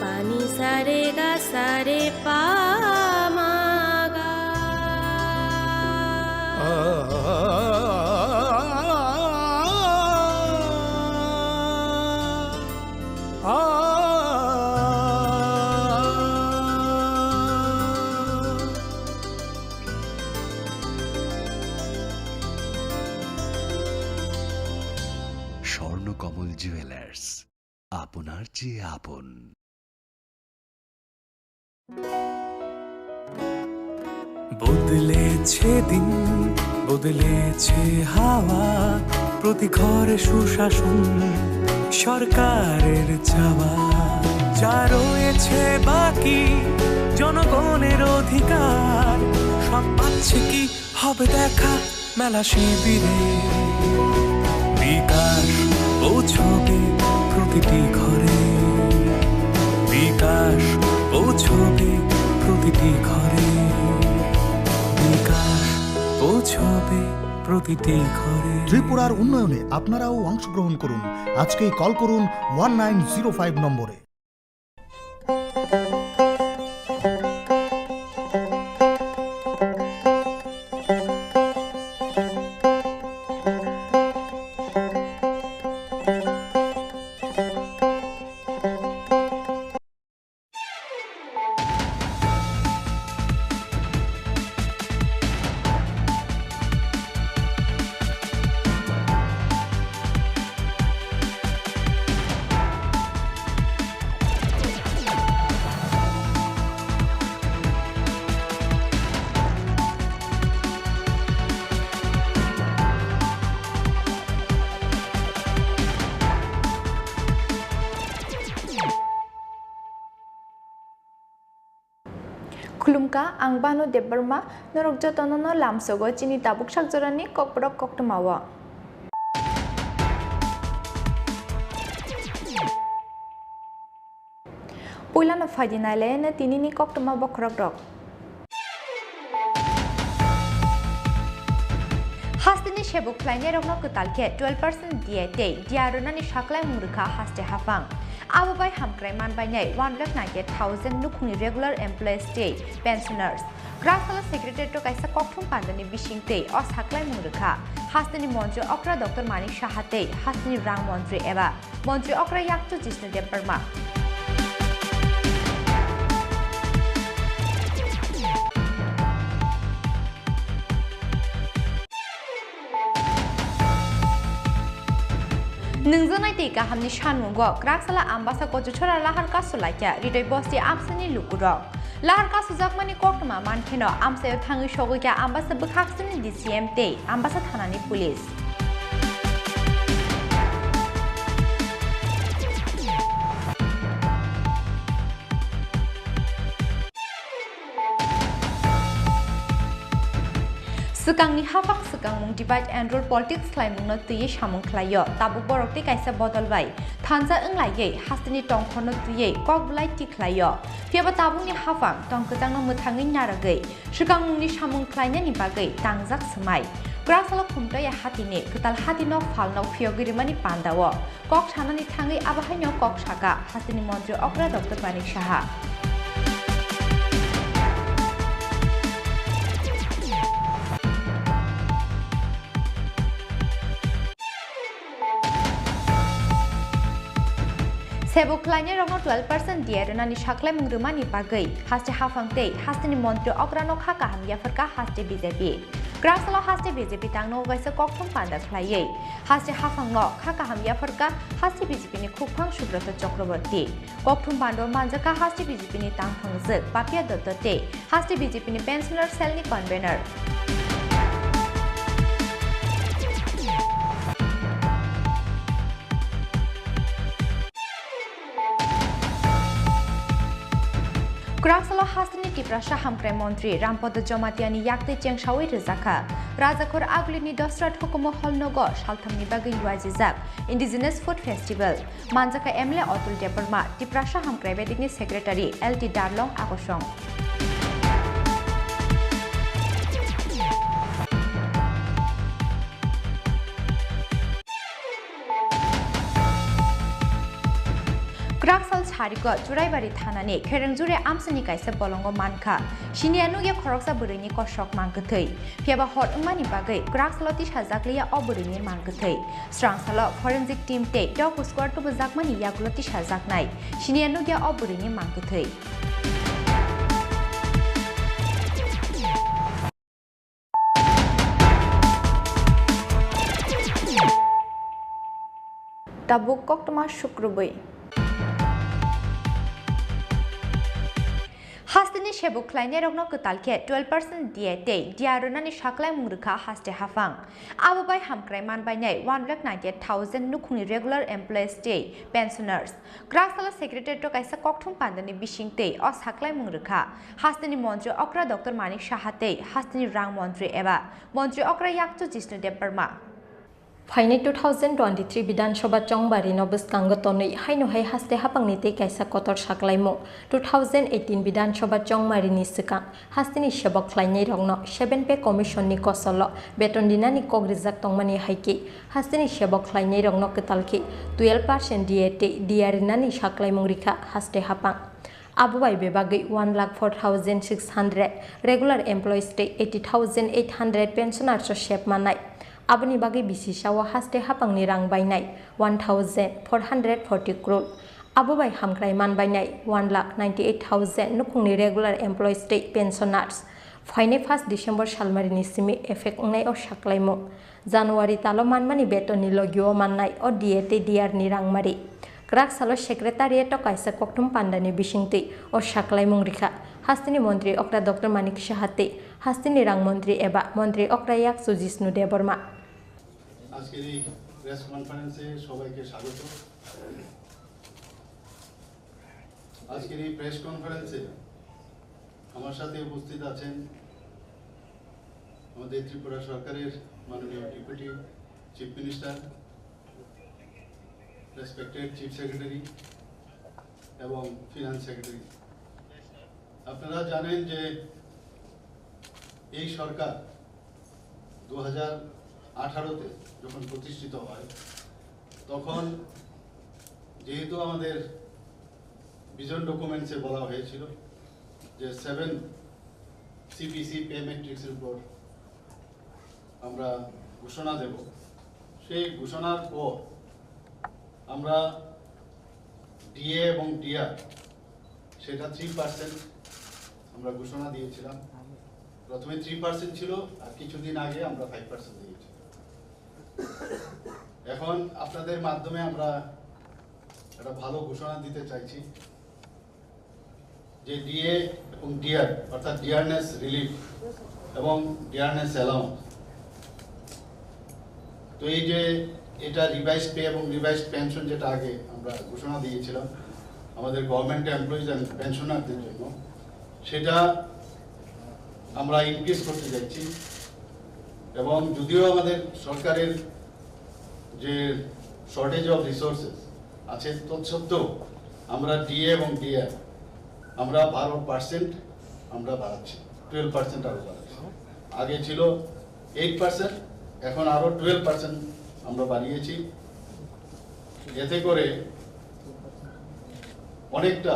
pani sa re ga sa re pa ma ga Swarnakamal jewellers, আপনার চেয়ে আপন। বদলেছে দিন, বদলেছে হাওয়া, প্রতি ঘরে সুশাসন সরকারের চাওয়া। যা রয়েছে বাকি জনগণের অধিকার, সব পাচ্ছে কি হবে দেখা মেলা শিবিরে। বিকাশ পৌঁছবে প্রতিটি ঘরে, বিকাশ পৌঁছবে প্রতিটি ঘরে, বিকাশ পৌঁছবে প্রতিটি ঘরে। ত্রিপুরার উন্নয়নে আপনারাও অংশগ্রহণ করুন। আজকেই কল করুন 1905 নম্বরে। खुलुमका आं बानु देबबर्मा नरक जतननो लामसोगो चिनि ताबुक साकजरानि ककबरक कक्तमावा पुइलानो फाइदिनायलेने तिनिनि कक्तमा बखरक रक हास्तिनि शेबुक फ्लाइने रकनो कतालके 12% दिएते दियारनानि साकलाय मुरुखा हास्ते हाफां आबाबाय हामक्राय मानबायनाय 198,000 नुखुंनि रेगुलार एमप्लयिज डे पेंशनार्स ग्रासला सेक्रेटारिएट कायसा कक्थुम पान्दनि बिसिंते अ साकलाय मुरुखा हास्तिनि मन्त्री अक्रा डॉक्टर मानिक साहाते हास्तिनि रां मन्त्री एबा मन्त्री अक्रा याक्तु जिष्णु देबबर्मा नोंजोंनायते गाहामनि सानमुंगो ग्राक्सला आम्बासा गजुछरा लाहार कासुलाइया हृदय बस्ति आमसानि लुकुरक लाहार कासुजाकमानि कक्तमा मानखेनो आमसायाव थाङै सगैया आम्बासा बखाक्सनि डिसिएम ते आम्बासा थानानि police Sekangni hafak sekang mung divide and rule politics klai mung no tuye samung klayo tabuk borok te kaisa bodol bai thansa englaye hastini tongkhono tuye kokbulai ti klayo fiaba tabungni hafak tongkajang no muthangi naragei sekang mungni samung klaina ni bagai tangjak smai grasala khumtaya hatini kutal hatino falno fiogiri mani pandawo kok sanani thangi abahaino kok saka hastini mantri okra dr manik saha Sebuklaynya rono 12% diarunani saklai mungrumani bagai haste hafangte hasteni mantri okrano khaka hamya farka haste BJP grasalo haste BJP tangno gaisa kokthum panda khlaiye haste hafangno khaka hamya farka haste BJP ni khukphang subrata chakraborty kokthum pando manjaka haste BJP ni tangphangjak papia dottote haste BJP ni pensioner cell ni convener Graksalo hastini tiprasha hamkrai mantri Rampada Jomatiani yakte chengshawi rizaka Rajakhor aglini dosrat hukumo holnogo shalthamni bagai luajizak Indigenous Food Festival Manjaka MLA Atul Deparma tiprasha hamkrai bedikni secretary LT Darlong Akosong Graksal Chariko, Juraibari Tanani, Kerenjure Amsani Kaisa Bolongo Manka, Shinianuya Koroksa Burini Koshok Mankatei, Piaba Hot Mani Bagay, Graksalotish Hazaklia Oburini Mankatei, Strong Salo, Forensic Team Day, Dog Squad to Bazakmani Yakulotish Hazaknai, Shinianuya Oburini Mankatei. Tabuk Koktoma Shukrubai. Hastini Shebuk Kleiner of Nokutalke, 12% DA, Diarunani Shaklai Murka Haste Hafang. Abubai Hamkreman by night, 198,000 Nukuni regular employees day, pensioners. Grassala Secretary to Kaisa Koktum Pandani Bishing Day, or Saklai Murka. Hastini Montri Okra Dr. Manik Shahate, Hastini Rang Montri Eva, Montri Okra Yak to Jisnu de Burma. Faini 2023 Bidan Shoba Chongbari Nobus Kangotoni, Haino Hai Haste Hapangnite Kaisa Kotor Shaklaimo, 2018 Bidan Shoba Chongmari Nisika, Hastini Shabok Kleine Rogno, Shebenpe Commission Nikosolo, Betondina Nikogrizak Tongmani Haiki, Hastini Shabok Kleine Rogno Ketalki, 12% DAT, Diarinani Shaklaimurika, Haste Hapang. Abubai Bebagi 1,04,600, regular employees day 80,800 pensioners of Shep Manai. Abani bagi bisishawa haste hapangni rang bainai 1,440 crore. Abubai hamkraiman bainai 1,98,000 nukungni regular employees state pensioners. Faine 1 December shalmarini simi effect ngai o shaklaimo. January talo manmani betoni logio mannai o diete diar ni rang mari. Krak salo secretariat o kaisa koktum pandani bisingti o shaklaimung rika. Hastini Montri Okra Dr. Manik Shahate, Hastini Rang Montri Eba, Montri Okra Yak Sujisnu de Burma. আজকের এই press কনফারেন্সে সবাইকে স্বাগত। আজকের এই press কনফারেন্সে আমার সাথে উপস্থিত আছেন আমাদের ত্রিপুরা সরকারের মাননীয় deputy chief minister, respected chief secretary এবং ফিনান্স সেক্রেটারি। আপনারা জানেন যে এই সরকার 2018-তে যখন প্রতিষ্ঠিত হয় তখন যেহেতু আমাদের ভিশন ডকুমেন্টসে বলা হয়েছিল যে 7 সিপিসি পে ম্যাট্রিক্সের উপর আমরা ঘোষণা দেব, সেই ঘোষণার পর আমরা ডিএ এবং ডিআর সেটা 3% আমরা ঘোষণা দিয়েছিলাম। প্রথমে 3% ছিল আর কিছুদিন আগে আমরা 5% দিয়েছি। এখন আপনাদের মাধ্যমে আমরা একটা ভালো ঘোষণা দিতে চাইছি যে ডিএ এবং ডিআর অর্থাৎ ডিয়ারনেস রিলিফ এবং ডিয়ারনেস অ্যালাউন্স, তো এই যে এটা রিভাইজ পে এবং রিভাইজ পেনশন যেটা আগে আমরা ঘোষণা দিয়েছিলাম আমাদের গভর্নমেন্ট এমপ্লয়িজ অ্যান্ড পেনশনারদের জন্য, সেটা আমরা ইনক্রিজ করতে যাচ্ছি। এবং যদিও আমাদের সরকারের যে শর্টেজ অফ রিসোর্সেস আছে তৎসত্ত্বেও আমরা ডিএ এবং ডিআর আমরা 12% আমরা বাড়াচ্ছি, 12% আরও বাড়াচ্ছি। আগে ছিল 8%, এখন আরও 12% আমরা বাড়িয়েছি। এতে করে অনেকটা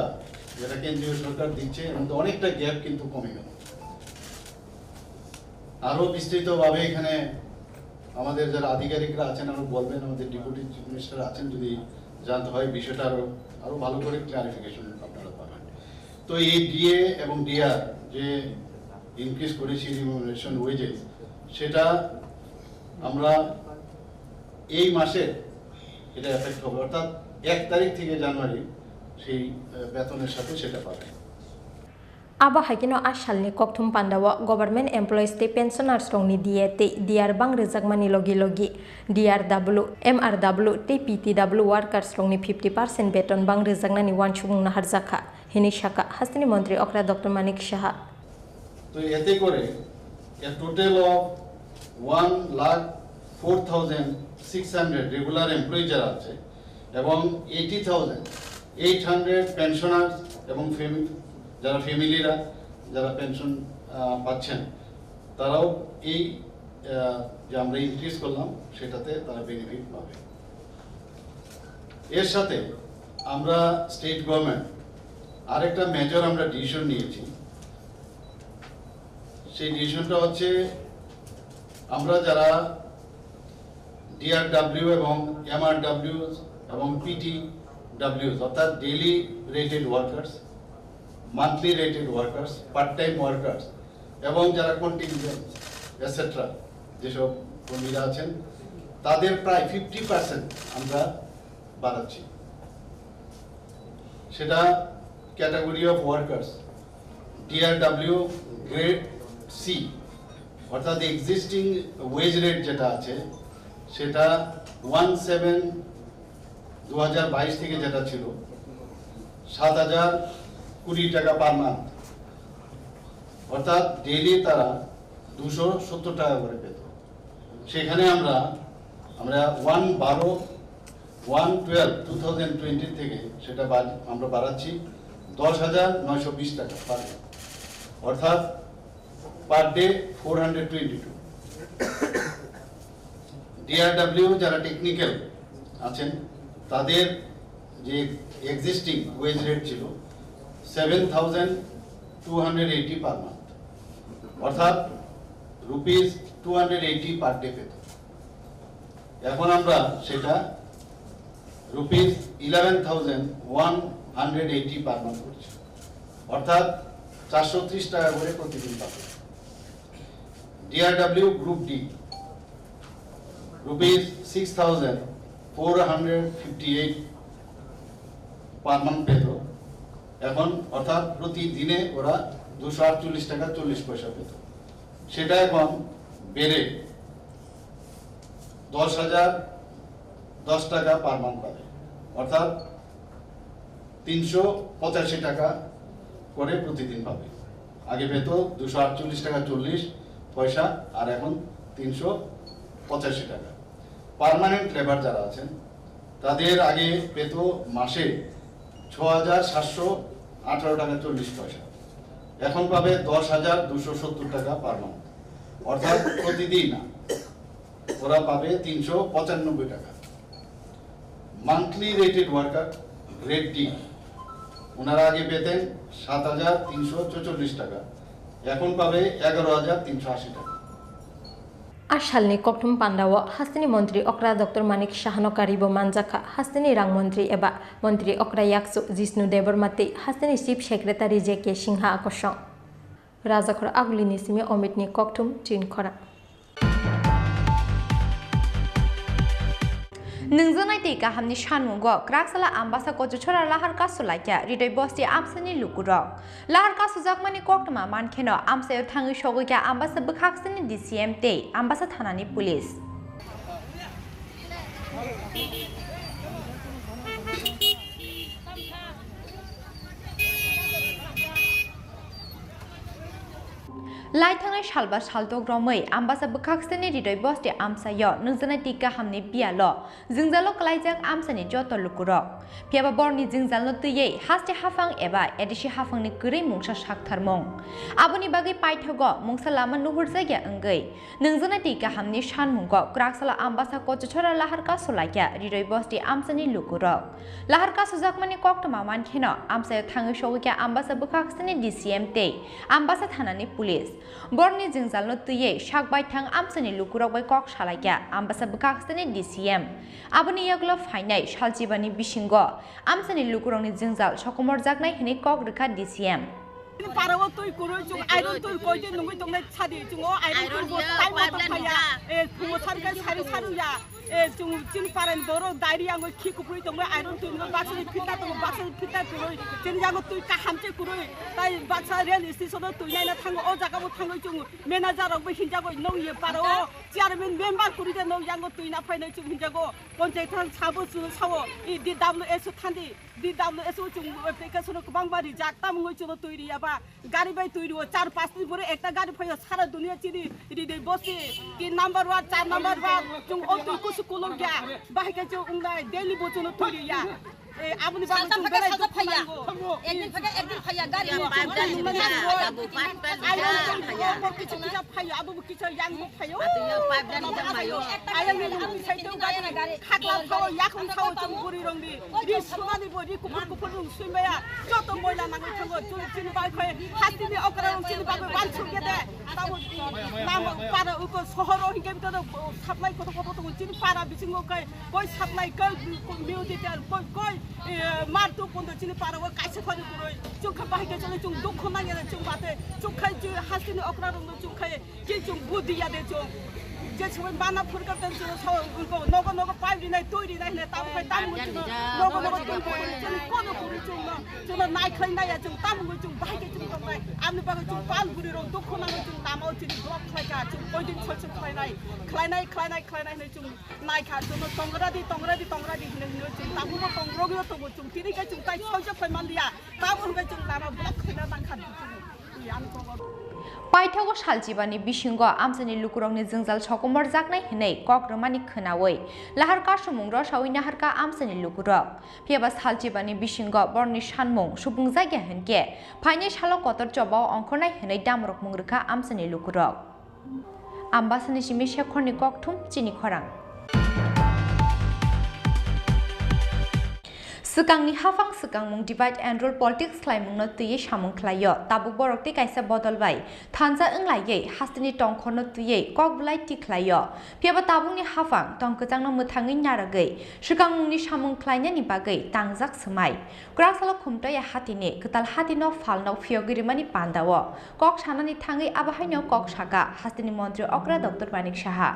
যেটা কেন্দ্রীয় সরকার দিচ্ছে এর মধ্যে অনেকটা গ্যাপ কিন্তু কমে গেল। আরো বিস্তৃতভাবে এখানে আমাদের যারা আধিকারিকরা আছেন আরো বলবেন, আমাদের ডেপুটি চিফ মিনিস্টার আছেন, যদি জানতে হয় বিষয়টা আরো ভালো করে ক্লারিফিকেশন আপনারা পাবেন। তো এই ডিএ এবং ডিআর যে ইনক্রিজ করেছি রিমুনারেশন ওয়েজেস, সেটা আমরা এই মাসে এটা এফেক্ট হবে, অর্থাৎ 1 তারিখ থেকে জানুয়ারি সেই বেতনের সাথে সেটা পাবে। Aba Hakino Ashalni Koktum Pandawa, Government Employees Day Pensioners Rongni DAT, DR Bang Rezagmani Logi, DRW, MRW, TPTW Workers Rongni 50% beton Bang Rezagnani Wanchung Naharzaka, Hinishaka, Hastini Montri Okra Dr. Manik Shaha. তো এতে করে a total of 1,04,600 regular employee যারা আছে এবং 80,800 pensioners এবং যারা ফ্যামিলিরা যারা pension পাচ্ছেন তারাও এই যে আমরা ইনক্রিজ করলাম সেটাতে তারা বেনিফিট পাবে। এর সাথে আমরা স্টেট গভর্নমেন্ট আরেকটা মেজর আমরা ডিসিশন নিয়েছি। সেই ডিসিশনটা হচ্ছে আমরা যারা ডিআরডব্লিউ এবং এমআরডব্লিউ এবং পিটিডব্লিউ অর্থাৎ daily rated workers, monthly rated workers, part time workers এবং যারা কন্টিনজেন্ট এটসেট্রা যেসব কর্মীরা আছেন তাদের প্রায় 50% আমরা বাড়াচ্ছি। সেটা category of workers DRW grade C অর্থাৎ এক্সিস্টিং ওয়েজ রেট যেটা আছে সেটা 17/2022 থেকে যেটা ছিল 7,020 টাকা পার মান্থ, অর্থাৎ ডেইলি তারা 270 টাকা করে পেত। সেখানে আমরা 1/12/2020 থেকে সেটা আমরা বাড়াচ্ছি 10,920 টাকা পার মান্থ, অর্থাৎ পার ডে 422। ডিআরডব্লিউ যারা টেকনিক্যাল আছেন তাদের যে এক্সিস্টিং ওয়েজ রেট ছিল 7,280 পার মান্থ, অর্থাৎ ₹280 পার ডে পেত। এখন আমরা সেটা ₹11,180 পার মান্থ করছি, অর্থাৎ 430 টাকা করে প্রতিদিন পাবে। DRW group D ₹6,458 per month পেত এখন, অর্থাৎ প্রতিদিনে ওরা 248 টাকা 40 পয়সা পেত। সেটা এখন বেড়ে 10,010 টাকা পার মান্থ পাবে, অর্থাৎ 385 টাকা করে প্রতিদিন পাবে। আগে পেত 248 টাকা 40 পয়সা আর এখন 385 টাকা। পার্মানেন্ট লেবার যারা আছেন তাদের আগে পেত মাসে 6,718 টাকা 40 পয়সা, এখন পাবে 10,270 টাকা পার মান্থ, অর্থাৎ প্রতিদিন ওরা পাবে 395 টাকা। Monthly rated worker grade D ওনারা আগে পেতেন 7,344 টাকা, এখন পাবে 11,380 টাকা। आसालनि कक्टुम पान्डाव हास्तिनि मन्त्री अक्रा डक्टर मानिक शाहनकारिबो मानजाखा हास्तिनि रां मन्त्री एबा मन्त्री अक्रा याक्सु जिष्णु देबरमाति हास्तिनि चीफ सेक्रेटारि जेके सिंहा आकर्षण राजाखर आगुलिनि सिमी अमितनि कक्टुम चिनखरा नोंजोंनायतै गाहामनि सानमुंगो क्राकसाला आम्बासा गजछरा लाहार कासुलाइया हृदय बस्ति आमसानि लुकुरक लाहार कासुजाकमानि कक्टमा मानखेनो आमसायाव थाङै सगैया आम्बासा बोखाक्सनि डिसिएम तै आम्बासा थानानि पुलिस लाइथांनाय सालबा सालदग्रमै आम्बासा बोखाक्सनि हृदय बस्ति आमसायो नोंजोंनायतै गाहामनि बियाल जोंजालो क्लाइजाक आमसानि जत लुकुरक फियाबा बरनि जोंजालनो तैयै हास्ति हाफां एबा एदिसि हाफांनि गोरै मुंसा साकथारमं आबुनि बागै पाइथगो मुंसा लामा नुहुर जायगा अंगै नोंजोंनायतै गाहामनि सानमुंगो क्राकसाला आम्बासा गजछरा लाहार कासुलाइया हृदय बस्ति आमसानि लुकुरक लाहार कासुजाकमानि कक्टमा मानखेनो आमसायाव थाङै सगैया आम्बासा बोखाक्सनि डिसिएम तै आम्बासा थानानि पुलिस बरनि जोंजालनो तैयै साकबायथां आमसानि लुकुरकबाय कक सालाइया आम्बासा बोखाक्सनि डिसिएम आबुनि यागलो फाइनाय सालजिबानि बिसिंगो आमसानि लुकुरकनि जोंजाल सकमर जागनाय हनै कक रेखा डिसिएम पाराव तुई कुरो जुं आइरन तुई कोइजे नुंगै दंनाय छादि जुंगो आइरन तुई टाइम मत फाया ए फुङो सारका सारि सारुया ए जुं जिन पारेन बरो डायरी आंगो खि कुपुइ दंनाय आइरन तुई नुंगो बाक्सनि फिटा दं बाक्सनि फिटा कुरो जिन जागो तुई का हामचे कुरो ताइ बाक्सा रेल स्टेशन तुई नायना थांगो ओ जागाबो थांगो जुं मेनेजार आव हिनजागो नौ ये पाराव चेयारमेन मेम्बार कुरिदे नौ यांगो तुई ना फाइनाय जुं हिनजागो पन्चायत थां साबो जुं सावो इ DWS थान्दि DWS जुं एप्लिकेशन गोबां बारि जागता मुङै जुं तुइरियाबा गाड़ी बाई तुई 4-5 दिन पर एक गाड़ी फैयो सारा दुनिया चिनी रिदे बसी 3 नंबर 4 नंबर जों ओ तुई कुछ कुलो गया बाहिके जो उंगाय डेली बोचनो तुइरिया ए आबुनि बाबु जों बेलाय फैया একদিন ফাইয়া গাড়ি কিছু কিছু ফাইয়া আবু কিছু ইয়াং ফাইও আয়াং সাইডেও গাড়ি খাকলা ফাও ইয়াখন ফাও চুম বুড়ি রংনি রি সুমানি বডি কুপুর কুপুর রং সুইমায়া যত ময়লা নাঙै থাঙ্গো চিনি বাই ফাই হাতিনি অকরা রং চিনি বাই বানছু গেদে তাও নাম পারা উকো শহর হিকে ভিতর সাপ্লাই কত কত তো চিনি পারা বিচিঙ্গো কই কই সাপ্লাই কই মিউজিটাল কই কই মারতু পন্দ চিনি পারা ও কাইছে ফানি কুরই চুখা বাহিকে চলে চুং দুঃখ নাঙে চুং বাতে চুখাই চু হাতিনি অকরা রং চুখাই কি চুং বুদিয়া দে চুং যে সময় বানা ফুরকা দেন নগ নগ পাইবি নাই তৈরি নাই নে তাম কই তাম মুচুন নগ নগ তুই চিনি কোন কুরি চুং চুং নাই খাই নাই চুং তাম মুচুং বাহিকে চুং তমাই আমনি বাগে চুং পাল বুড়ি রং দুঃখ নাঙে চুং তামাও চিনি ব্লক খাইকা চুং কয়দিন ছলছ খাইনাই নে চুং নাই খা চুং তংরাদি হিনে চুং তামুনো তংরগিও তো চুং তিরিকে চুং তাই ছলছ ফাইমান দিয়া তামুন গে চুং তামা ব্লক খাইনা নাংখা চুং ইয়ান তো पाइथागो सालजिबानि बिसिंग आमसानि लुकुरंनि जोंजाल सकमर जागनाय हिनै कग्रमानि खोनावै लाहारका सुमुंग्र सावै नाहारका आमसानि लुकुरक फियाबा सालजिबानि बिसिंग बरनि सानमुं सुबुं जायगा हिनके फाइने सालो कतर जबाव अंखरनाय हिनै दामरक मुंग्रखा आमसानि लुकुरक आम्बासानि सिमि शेखरनि ककथुम चिनि खरां Sukangni hafang sukang mung divide and rule politics claim mung no tuye samung klayo tabuk borok te kaisa bodol bai thansa englaiye hastini tongkhor no tuye kokbulai ti klayo piaba tabung ni hafang tongkajang no muthangi nyaragai sukang mung ni samung klaina ni bagai tangjak smai krasalo khumtaya hatini ketal hatino falno phiogirimani pandawo kok sanani thangi abahaino kok saka hastini mantri okra dr manik saha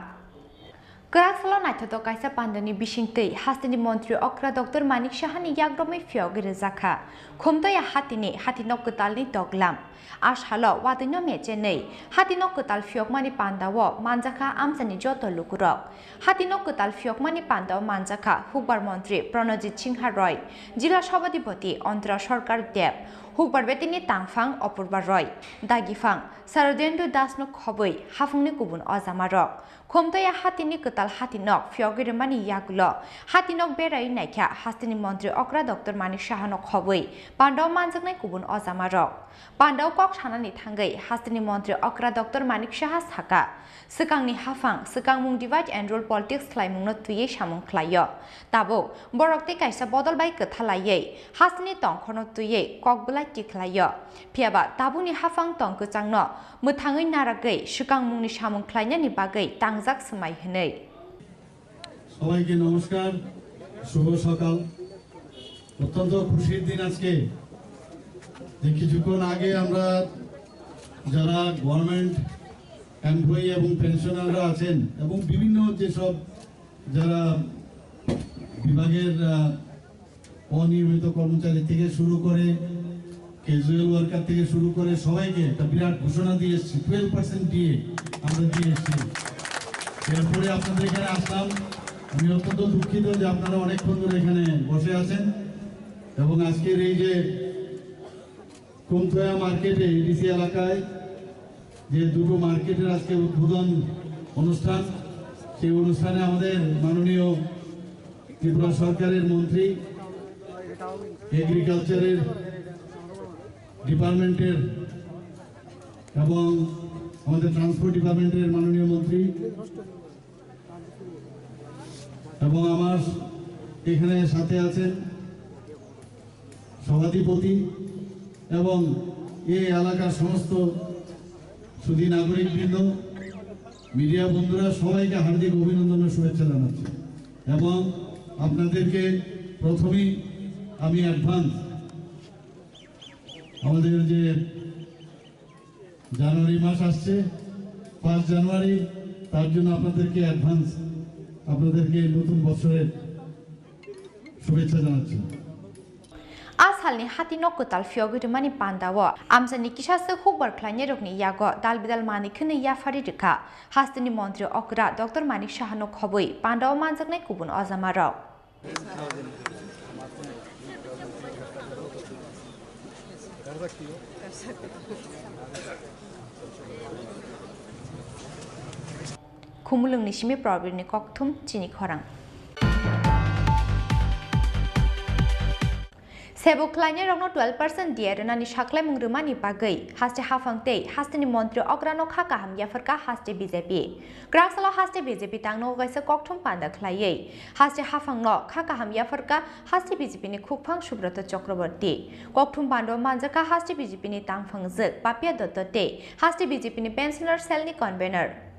Keraksalo naithoto kaisa pandani bisingtei hastini mantri okra dr manik sahani yagromai fiogire zakha khumtaya hatinok ketalni doglam ashalo wadino mechenei hatinok ketal fiogmani pandawo manjaka amsani joto lukurok hatinok ketal fiogmani pandawo manjaka hukbar mantri pranojit singha roy jila sabadipoti ontara sarkar deb hukbar betini tangfang opurba roy dagifang sarodendra dasno khoboi hafungni kubun ojamarok khomtaya hatini ketal hatinok fiogirmani yagulo hatinok berai naikha hastini mantri okra dr manik sahano khoboi pandaw manjaknai kubun ojamarok pandaw kok sanani thangai hastini mantri okra dr manik saha saka sukangni hafang sukangmung divide and rule politics khlaimung no tuye samung khlayo tabo borokte kaisa bodol bai kethalaiye hastini tongkhono tuye kokbulai tikhlayo phiaba tabuni hafang tongkachangno muthangai naragai sukangmungni samung khlainani bagai tangjak smai hinei সবাইকে নমস্কার শুভ সকাল অত্যন্ত খুশির দিন আজকে কিছুক্ষণ আগে আমরা যারা গভর্নমেন্ট এমপ্লয়ি এবং পেনশনাররা আছেন এবং বিভিন্ন যেসব যারা বিভাগের অনিয়মিত কর্মচারী থেকে শুরু করে ক্যাজুয়াল ওয়ার্কার থেকে শুরু করে সবাইকে একটা বিরাট ঘোষণা দিয়ে এসেছি 12% দিয়ে আমরা দিয়ে এসেছি এরপরে আপনাদের এখানে আসলাম আমি অত্যন্ত দুঃখিত যে আপনারা অনেকক্ষণ ধরে এখানে বসে আছেন এবং আজকের এই যে কুমথয়া মার্কেটে এডিসি এলাকায় যে দুটো মার্কেটের আজকে উদ্বোধন অনুষ্ঠান সেই অনুষ্ঠানে আমাদের মাননীয় ত্রিপুরা সরকারের মন্ত্রী এগ্রিকালচারের ডিপার্টমেন্টের এবং আমাদের ট্রান্সপোর্ট ডিপার্টমেন্টের মাননীয় মন্ত্রী এবং আমার এখানে সাথে আছেন সভাধিপতি এবং এই এলাকার সমস্ত সুধী নাগরিকবৃন্দ মিডিয়া বন্ধুরা সবাইকে হার্দিক অভিনন্দন ও শুভেচ্ছা জানাচ্ছি এবং আপনাদেরকে প্রথমেই আমি অ্যাডভান্স আমাদের যে জানুয়ারি মাস আসছে 5 জানুয়ারি তার জন্য আপনাদেরকে অ্যাডভান্স আপনাদেরকে নতুন বছরের শুভেচ্ছা জানাচ্ছি Asalni hatinok ketal fiogirmani pandawo amsani kisase hukbar khlaine rokni yago dalbidal mani khne yafari rikha hastini mantri okra dr manik sahano khoboi pandawo manjaknai kubun ojamarok khumulungni simi probirni kokthum chini khorang Sebuklannya rongno 12% dia renani saklai mungrumani bagai haste hafangte hasteni montri ograno khaka hamya farka haste BJP graksalo haste BJP tangno gaisa kokthum panda khlaiye haste hafangno khaka hamya farka haste BJP ni khukphang Subrata Chakraborty kokthum pando manjaka haste BJP ni tangphangjak papia dottote haste BJP ni pensioner cell ni convener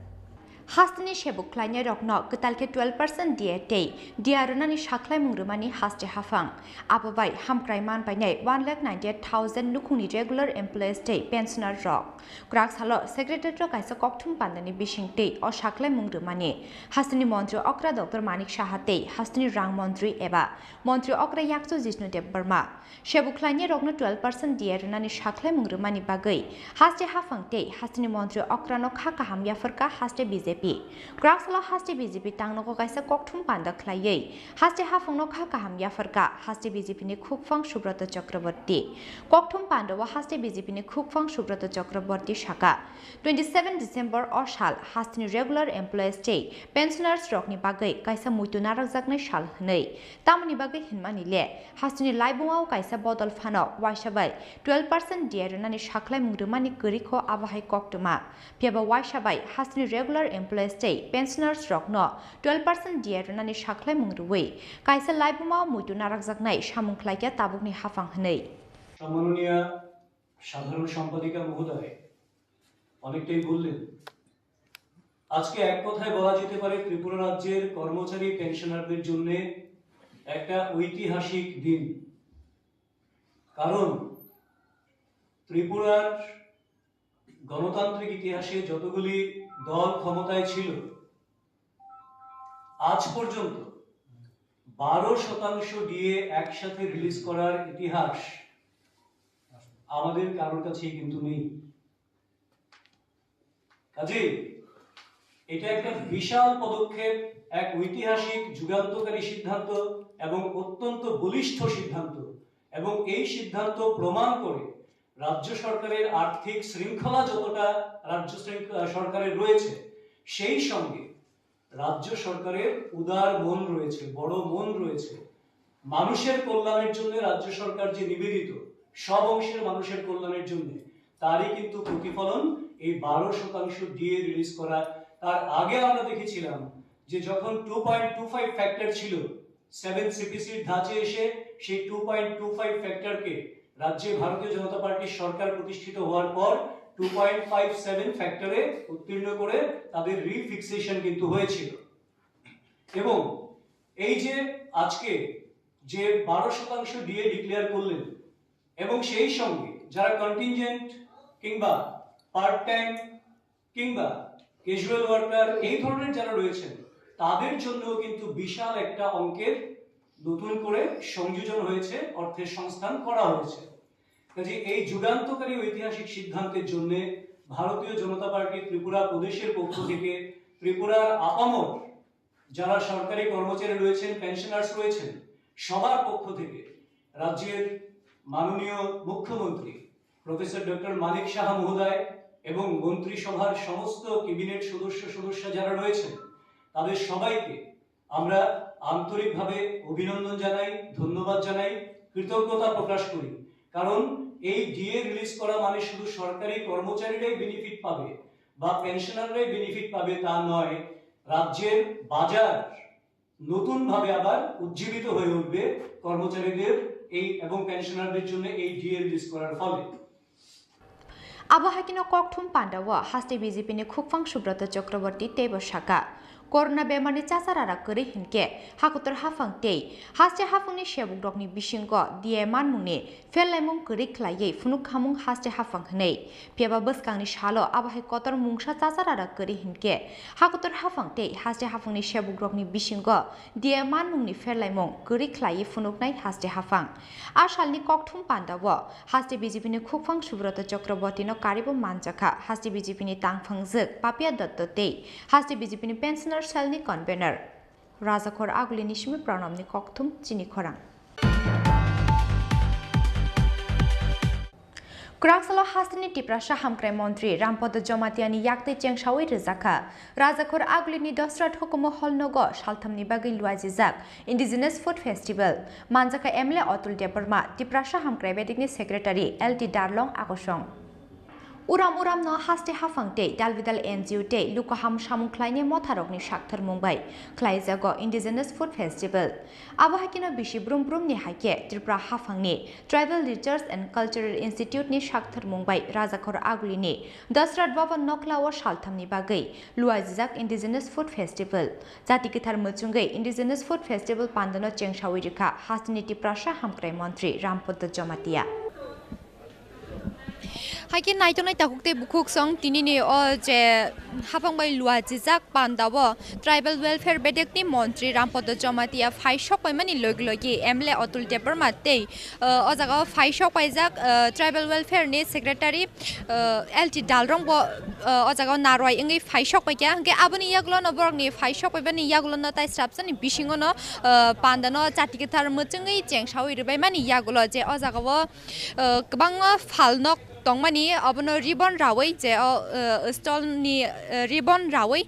Hasteni Sebuklannya rokno ketalke 12% diete diarunani saklai mungrumani haste hafang ababai hamkraiman painai 1,98,000 nukungni regular employees te pensioner rok graksalo secretary kaisa kokthum pandani bisingte o saklai mungrumani hasteni mantri okra dr manik sahate hasteni rang mantri eba mantri okra yakso jishnu dev burma Sebuklannya rokno 12% diarunani saklai mungrumani bagai haste hafangte hasteni mantri okrano khaka hamya farka haste BJP Graksalo haste BJP tangno kaisa kokthum panda khlaiye haste hafangno khaka hamya farka haste BJP ni khukphang Subrata Chakraborty kokthum panda wa haste BJP ni khukphang Subrata Chakraborty shaka 27 December or sal haste ni regular employees te pensioners rokni bagai kaisa muitu narakjaknai sal hnei tamni bagai hinmani le haste ni laibungau kaisa bodol phano waisabai 12% diarunani saklai mungrumani gorikho abahai koktuma piaba waisabai haste ni regular employees te pensioners rokno 12% diarunani saklai mungruwe kaisa laibuma muitu narakjaknai samungkhlaikya tabukni hafang hnei সম্মাননীয় সাধারণ সম্পাদিকা মহোদয় অনেকটাই বললেন আজকে এক কথায় বলা যেতে পারে ত্রিপুরা রাজ্যের কর্মচারী পেনশনারদের জন্য একটা ঐতিহাসিক দিন কারণ ত্রিপুরার গণতান্ত্রিক ইতিহাসে যতগুলি দল ক্ষমতায় ছিল আজ পর্যন্ত 12% ডিএ একসাথে রিলিজ করার ইতিহাস আমাদের কারোর কাছেই কিন্তু নেই কাজেই এটা একটা বিশাল পদক্ষেপ এক ঐতিহাসিক যুগান্তকারী সিদ্ধান্ত এবং অত্যন্ত বলিষ্ঠ সিদ্ধান্ত এবং এই সিদ্ধান্ত প্রমাণ করে রাজ্য সরকারের আর্থিক শৃঙ্খলা যতটা রাজ্য সরকারের রয়েছে সেই সঙ্গে রাজ্য সরকারের উদার মন রয়েছে বড় মন রয়েছে মানুষের কল্যাণের জন্য রাজ্য সরকার যে নিবেদিত সব অংশের মানুষের কল্যাণের জন্য তারই কিন্তু প্রতিফলন এই 12% ডিএ রিলিজ করা তার আগে আমরা দেখেছিলাম যে যখন 2.25 ফ্যাক্টর ছিল 7 সিপিসির ধাঁচে এসে সেই 2.25 ফ্যাক্টরকে রাজ্যে ভারতীয় জনতা পার্টির সরকার প্রতিষ্ঠিত হওয়ার পর 2.57 ফ্যাক্টরে উত্তীর্ণ করে তাদের রিফিক্সেশন কিন্তু হয়েছিল এবং এই যে আজকে যে 12% ডিএ ডিক্লেয়ার করলেন এবং সেই সঙ্গে যারা কন্টিনজেন্ট কিংবা পার্ট টাইম কিংবা ক্যাজুয়াল ওয়ার্কার এই ধরনের যারা রয়েছেন তাদের জন্য কিন্তু বিশাল একটা অঙ্কের নতুন করে সংযোজন হয়েছে অর্থের সংস্থান করা হয়েছে কাজে এই যুগান্তকারী ঐতিহাসিক সিদ্ধান্তের জন্য ভারতীয় জনতা পার্টি ত্রিপুরা প্রদেশের পক্ষ থেকে ত্রিপুরার আপামর যারা সরকারি কর্মচারী রয়েছেন পেনশনার্স রয়েছেন সবার পক্ষ থেকে রাজ্যের মাননীয় মুখ্যমন্ত্রী প্রফেসর ডক্টর মানিক সাহা মহোদয় এবং মন্ত্রিসভার সমস্ত ক্যাবিনেট সদস্য যারা রয়েছেন তাদের সবাইকে আমরা আন্তরিকভাবে অভিনন্দন জানাই ধন্যবাদ জানাই কৃতজ্ঞতা প্রকাশ করি কারণ এই ডিএ রিলিজ করা মানে শুধু সরকারি কর্মচারীরাই বেনিফিট পাবে বা পেনশনাররাই বেনিফিট পাবে তা নয় রাজ্যের বাজার নতুন ভাবে আবার উজ্জীবিত হয়ে উঠবে কর্মচারীদের এই এবং পেনশনারদের জন্য এই ডিএ রিলিজ করার ফলে আবহাকিনো kokthum pandawa haste BJP ni khukphang Subrata Chakraborty tebo shaka Corona bemani chasarara kori hinke hakutor hafang tei haste hafangni sebukrokni bisingo dieman mungni fellaimung kori khlaiye funuk khamung haste hafang hnei piaba bwskangni salo abahai kotor mungsa chasarara kori hinke hakutor hafang tei haste hafangni sebukrokni bisingo dieman mungni fellaimung kori khlaiye funuknai haste hafang asalni kokthum pandawa haste BJP ni khukphang Subrata Chakraborty no karibo manjaka haste BJP ni tangphangjak papia dottote haste BJP ni pensioner Salni convener Rajakhor Aguli Nishmi Pranamni Kokthum Chini Khorang Kraksalo Hasini Tiprasha Hamkrai Montri Rampodo Jomatiani Yakti Chengshawi Rizaka Razakhor Aglini Dostrat Hukumo Holnogo Shaltamni Bagi Luazizak Indigenous Food Festival Manzaka Emle Otul Deparma Tiprasha Hamkrai Bedigni Secretary LT Darlong Akoshong Uram no haste hafangte dalvidal NGO te Lukoham Shamukhlaini Motharokni Shakthar Mumbai Klaizago Indigenous Food Festival Abahakino Bishi Brum ni Hake Tripura Hafangni Tribal Research and Cultural Institute ni Shakthar Mumbai Razakhor Agulini Dasrat Baba Nokla wa Shalthamni Bagai Luazizak Indigenous Food Festival Zatikithar Muchungai Indigenous Food Festival Pandano Chengshawirika Hastiniti Prasha Hamkrai Montri Rampodo Jomatia Hakin Naitonai Tahukte Bukuk Song Tinini or Je Hafangbai Luazizak Pandawa Tribal Welfare Bedekni Montri Rampodo Jomatia Fai Shop by many Loglogi Emle Otul Depermate Ozaga Fai Shop Isaac Tribal Welfare Need Secretary LT Dalrong Ozaga Naroi Ingi Fai Shop by Gang Abani Yaglon of Borni Fai Shop by Bani Yaglona Straps and Bishingono Pandano Tatikatar Mutungi Jeng Shawi by many Yagoloje Ozagawa Kabanga Falnok Tongmani abono ribbon rawai je stall ni ribbon rawai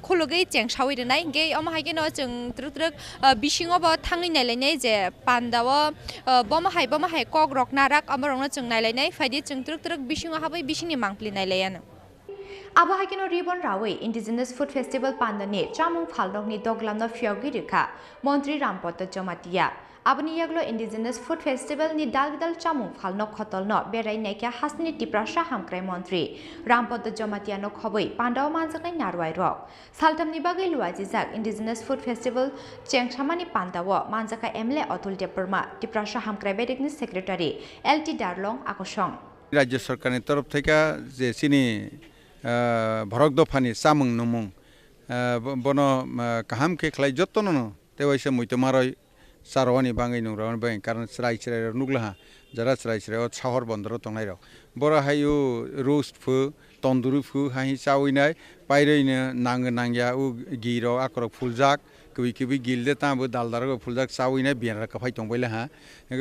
khologai chengshawi renai ge amahai no chung truk bisingo ba thangi nailai je pandawa bomahai Kokborok narak amorong chung nailai faidi chung truk bisingo habai bisini mangpli nailai Abahakino Ribbon Rawe Indigenous Food Festival Pandane Chamung Phalrokni Doglamno Fyogi Rika Montri Rampodo Jomatia Abani Yaglo Indigenous Food Festival ni Dalvidal Chamung Phalno Khotolno Berai Nekia Hasni Tiprasha Hamkrai Montri Rampodo Jomatia no Khoboi Pandaw Manjakai Narwai Rok Saltamni Bagai Luazizak Indigenous Food Festival Chengshamani Pandawo Manjaka Emle Otul Deparma Tiprasha Hamkrai Bedikni Secretary LT Darlong Akoshong Rajya Sarkarni taraf theka je sini Bharok dofani samung numung bono kaham ke khlai jottono no tewaisa muito maroi sarwani bangai nungrawani bang karon srai nuglaha jara srai o shahor bondoro tongnai rok bora hayu roast fu tonduru fu hai chawinai paireine nangya u giro akrok fuljak kibi gilde tambo daldargo fuljak chawinai bianra kafai tongbaila ha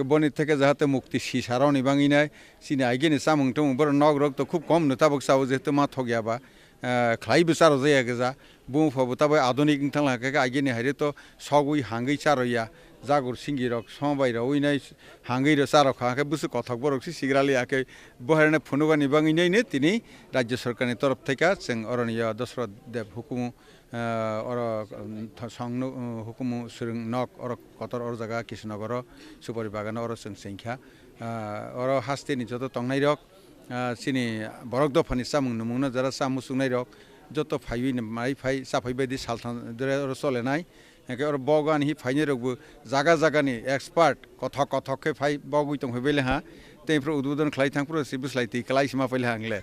boni theke jahate mukti sisaroni banginai sini aigene samung tong bor nogrok to khub kom nutabok chawo jeto ma thogya ba khlai bisaro jaya geja bum phabu tabai adonik ingthangla ka aigene haire to sogui hangai charoya Zagur Singirok, Sombai Roinai, Hangiro Saraka, Busu Kokborok, Sigrali Ake, Boherne Punuvani Bangine, Tini, Rajya Sarkarni taraf theka Seng Orania Dosra Deb Hukumu or Song Hukumu Suring Nok or Kotor or Zaga Kishnagoro, Superi Bagana or Seng Senkha, or Hastini Joto Tongairok, Sini Borokdofani Samung Numuna, Zara Samusunairok, Joto Fayin, my Fai Sapai Bedi Sultan, the Solenai. Or bogan he finerogu zaga ni expert kothok fai bogu tong hebele ha tempro ududon khlai thangpro sibus laiti klai sima pele hangle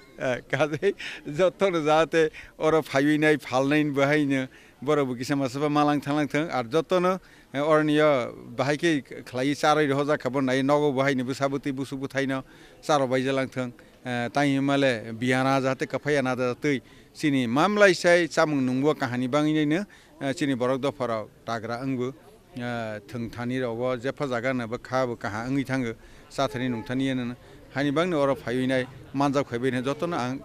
kade joton jate or phaiwinai phalnain bahaine borobu kisama saba malang thalang thang ar joton orniya bahaike khlai sarai roja khabon nai nogo bahaine busabuti busubu thaina saro baijalang thang tai male biara jate kafai na jate sini mamlai sai chamung nungbo kahani bangine Chini Borok Dofara Tagra Angu Tungtani or Jepa Zagana Bakabu Kaha Angi Tango Saturday Nuntanian Hanibang or Payune Manza Quebin Jotona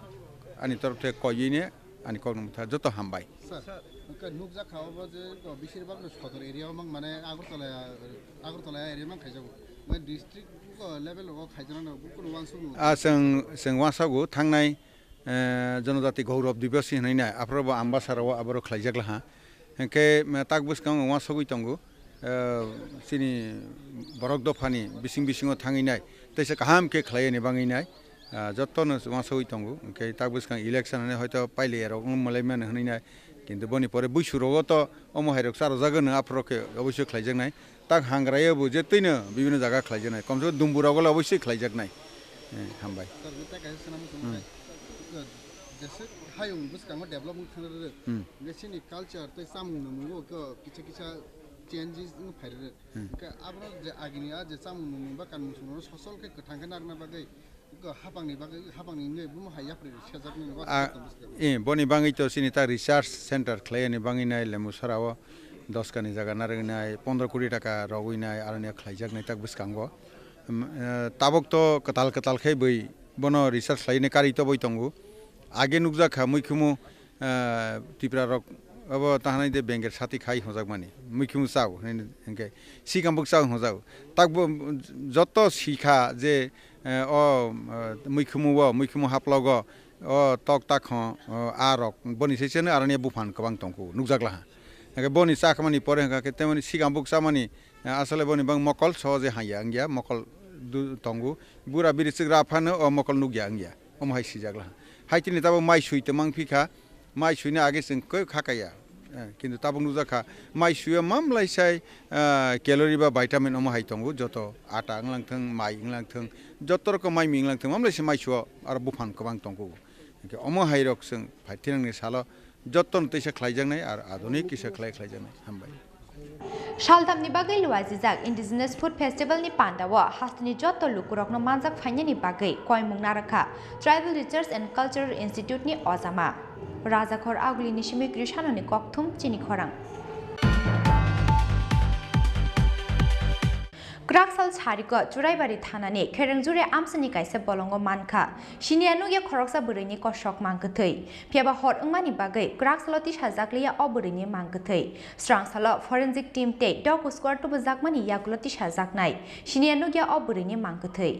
Anitorte Koyine and Kognumta Joto Hambai. Nukza Kawa Bishir area among Mane Agurtola area my district level of Hydran Seng Wasago Tangnai Jonathan Gour of Diversity Aproba Ambassador Abro Klajaglaha. Ke tagbus kang wasogui tongo sini borok dofani bisingo thanginai tese kaham ke khlaini banginai jotton wasogui tongo ke tagbus kang election ne hoyto paile ero malaiman hninai kintu boni pore buisurogo to omohairok saro jagan aproke obosyo khlaijaknai tak hangraye bu jetina bibino jaga khlaijaknai komso dumburago obosyo khlaijaknai hambai Hayung Buskang development the culture, the some Kicha changes in Pedro. Abro the Aginia, the some Bakan Sol Tanganak Nabagay, happening in the Boom Hayapri. Boni Bangito Sinita Research Center, Clay and Bangina, Lemusarawa, Doskani Zaganarina, Pondra Kuritaka, Rawina, Arania Klajak Netak Buskango. তাবক তো কাতাল কাতাল খাই বই বনো research লাইনে কারিত বই তঙ্গু আগে নুকজাখা মুখ্যমু ত্রিপুরা अब ताहानाय दे बेंगेर साथी खाई हजाक माने मुख्यमु चाव हेंके सिगामबुक चाव हजाव ताक जत शिखा जे मुख्यमु हाप्लग तक ताक आरक बनि सेसेनो आरने बुफान गोबां तंगु नुकजाकला हेंके बनि चाखमानि परे हेंके तेमनि सिगामबुक चामानि आसले बनि बां मकल सहजे हाया अंगिया मकल तंगु बुरा बिरिसिग्रा फानो मकल नुगिया अंगिया अमहाय सिजाकला हाइतिनि ताबो माइ सुइते मांफिखा माइ सुइनो आगे जों कै खाखाया কিন্তু তাবং নুজাখা মাই সুয়া মাमलायसाय ক্যালোরি বা ভিটামিন অমহাই তंगु যত আটা इंलांथों माइ इंलांथों যত রকম माइ मिंलांथों मामलायसे माइ सुआ आरो बुफान गोबां तंगु अमहाय रक जों फाइथिनांनि साल যতन तैसा ख्लायजानाय आरो आधुनिक किसा ख्लायजानाय हामबाय Shaltamni bagai luazijak Indigenous Food Festival ni Pandawa hastini joto lukurokno manjak phanyani bagai koimung naraka Tribal Research and Cultural Institute ni Ozama Rajakhor aguli ni shimi krishano ni kokthum chini khorang Kraksal Chariko Churaibari Thanani Kerengjure Amsani Kaisa Bolongo Manka Shinianuya Koroksa Burini Koshok Mankatei Piaba Hot Umani Bagai Kraksaloti Hazaklia Oburini Mankatei Strong Salo Forensic Team Take Doku Squad to Bazakmani Yakuloti Hazaknai Shinianuya Oburini Mankatei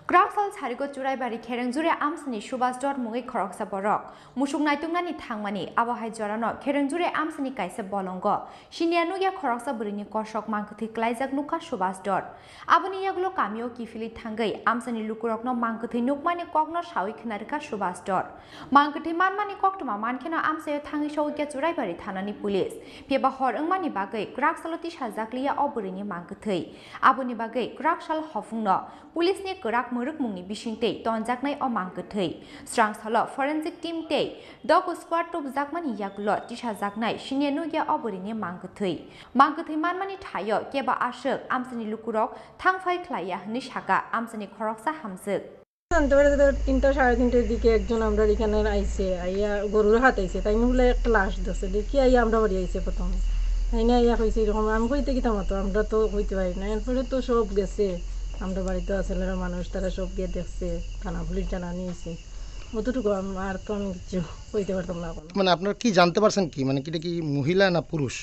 Kraksal Chariko Churaibari Kerengjure Amsani Shubas Dot Mungi Koroksa Borok Mushuk Naitungani Tangmani Abahai Jorano Kerengjure Amsani Kaisa Bolongo Shinianuya Koroksa Burini Koshok Mankatei Klaizak Nuka Shubas Dot Abuni Yaglo Kamio Kifili Tangai Amsani Lukurokno Mankatei Nukmani Kokno Shawi Knarika Shubas Dot Mankatei Manmani Koktuma Mankena Amsayo Tangi Shawika Churaibari Thanani Police Piaba Hor Ungmani Bagai Kraksaloti Hazaklia Oburini Mankatei Abuni Bagai Kraksal Hofungno Police ni Krak Muruk Mungni Bishingte Tonjaknai o Mankatei Strong Salo Forensic Team Te Doku Squad to Zakmani Yagulo Tisha Zaknai Shinianuya Oburini Mankatei Mankatei Manmani Tayo Keba Ashok Amsani Lukurok Tangfai Klaya Nishaka Amsani Koroksa Hamzuk জানতে পারে যে 3টা 3:30টার দিকে একজন আমরা এখানে আইছে আইয়া গরুর হাত আইছে তাই হলে একটা লাশ দছে দেখি আইয়া আমরা বাড়ি আইছে প্রথমে আইনা আইয়া কইছে এরকম আমি কইতে কি তামাতো আমরা তো কইতে পারি না এরপরে তো সব গেছে আমরা বাড়িতে আসলে মানুষ তারা সব গিয়ে দেখছে থানা পুলিশ জানা নিয়েছে অতটুকু আর তো আমি কিছু কইতে পারতাম না মানে আপনারা কি জানতে পারছেন কি মানে কিটা কি মহিলা না পুরুষ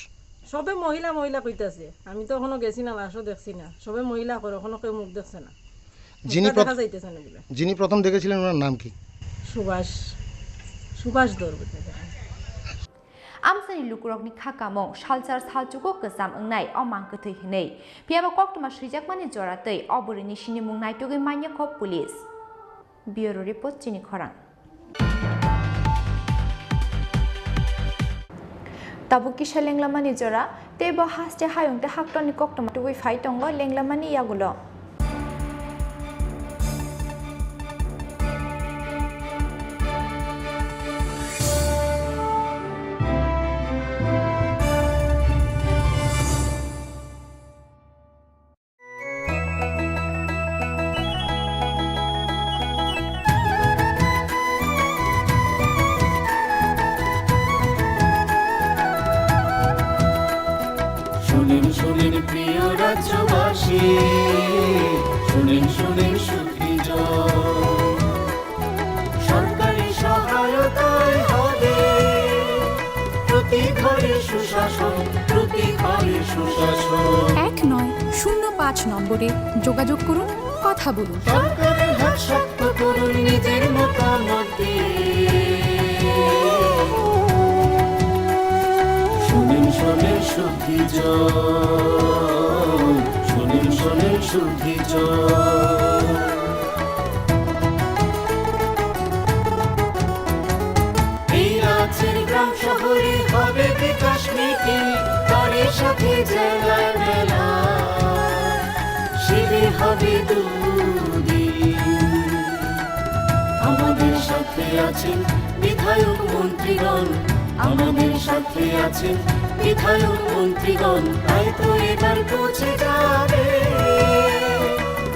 সবে মহিলা মহিলা কইতাছে আমি তো এখনো গেছি না লাশও দেখছি না সবে মহিলা করে এখনো কেউ মুখ দেখছে না যিনি প্রথম দেখেছিলেন ওনার নাম কি Subhash দরবতে Amsani Lukurokni Kakamong Shalchar Salchuko Kasam Ngai o Mankatei Hinei Piaba Koktuma Shrijakmani Joratei Oburini Shini Mungnai Togi Manya Kop Police Bureau Report Chini Khorang Tabukisha Lenglamani Jora Tebo Haste Hayung the Haktoni Koktuma to we fight on Lenglamani Yagulo শুনেন প্রিয় রাজ্যবাসী শুনেন সুখী সরকারি সহায়তায় হবে প্রতি ঘরে সুশাসন 1-9-0-5 নম্বরে যোগাযোগ করুন কথা বলুন সরকারের হাত শক্ত করুন নিজের মতামত দিয়ে শোনেন সুখী শোনেন সুখী এই রাজ্যের গ্রাম শহরে হবে বিকাশ মিটিং তার সাথে জেলার মেলা শিবির হবে দুদিন আমাদের সাথে আছেন বিধায়ক মন্ত্রীগণ আমাদের সাথে আছেন বিধায়ক মন্ত্রীগণ তাই তো এবার পৌঁছে যাবে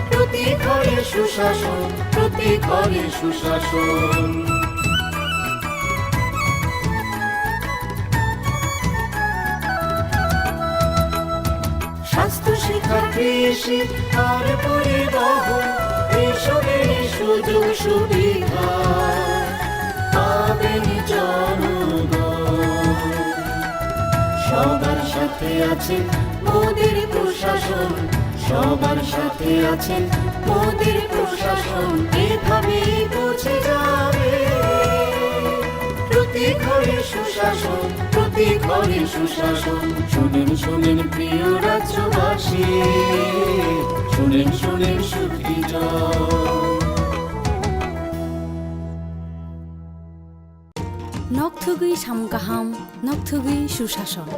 প্রতি ঘরে সুশাসন স্বাস্থ্য শিক্ষা কৃষি আর পরিবহন এসবের সুযোগ সুবিধা পাবেন জনগণ। সবার সাথে আছেন মোদের প্রশাসন, সবার সাথে আছেন মোদের প্রশাসন, এভাবেই পৌঁছে যাবে প্রতি ঘরে সুশাসন, প্রতি ঘরে সুশাসন। শুনেন শুনেন প্রিয় রাজ্যবাসী, শুনেন শুনেন সুখী জন। নকথুগুই সামগাহাম নকথুগুই সুশাসন।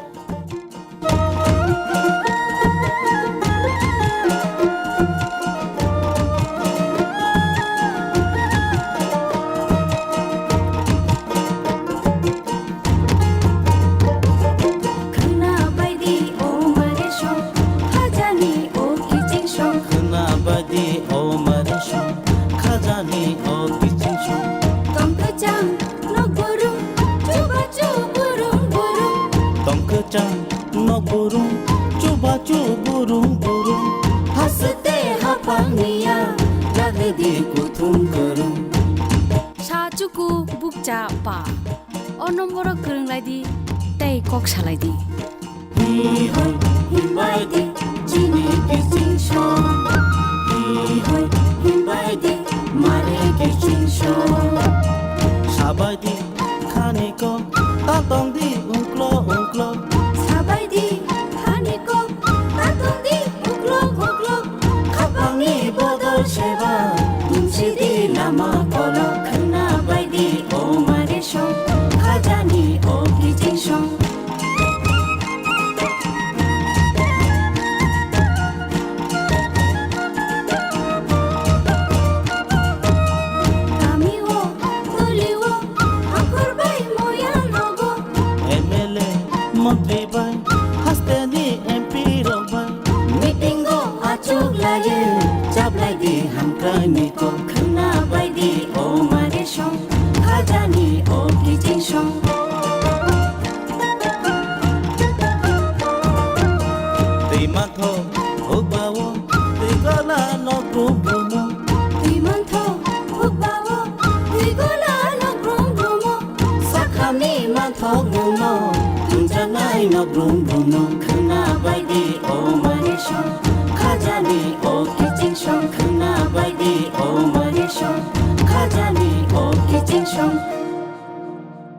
Sacuku bukca pa, onomboro kerenglaidi, tei kok salaidi. Hihoi himbaidi, jini kisingshon. Hihoi himbaidi, mare kisingshon. Sabaidi, kaniko, tatongdi ungklo ungklo. Sabaidi, kaniko, tatongdi ungklo ungklo. Kapangi bodol sheba, sidi lama kolo. Kena baidi, o mare shon. Khajani, o kisingshon. Niko kena baidi o mare shong khajani o kijing shong. Timanto hugbawo tigola no grumo. Timanto hugbawo tigola no grumo. Sakhami manto grumo tunjanai no grumo. Kena baidi o mare shong khajani o kijing shong. Kena baidi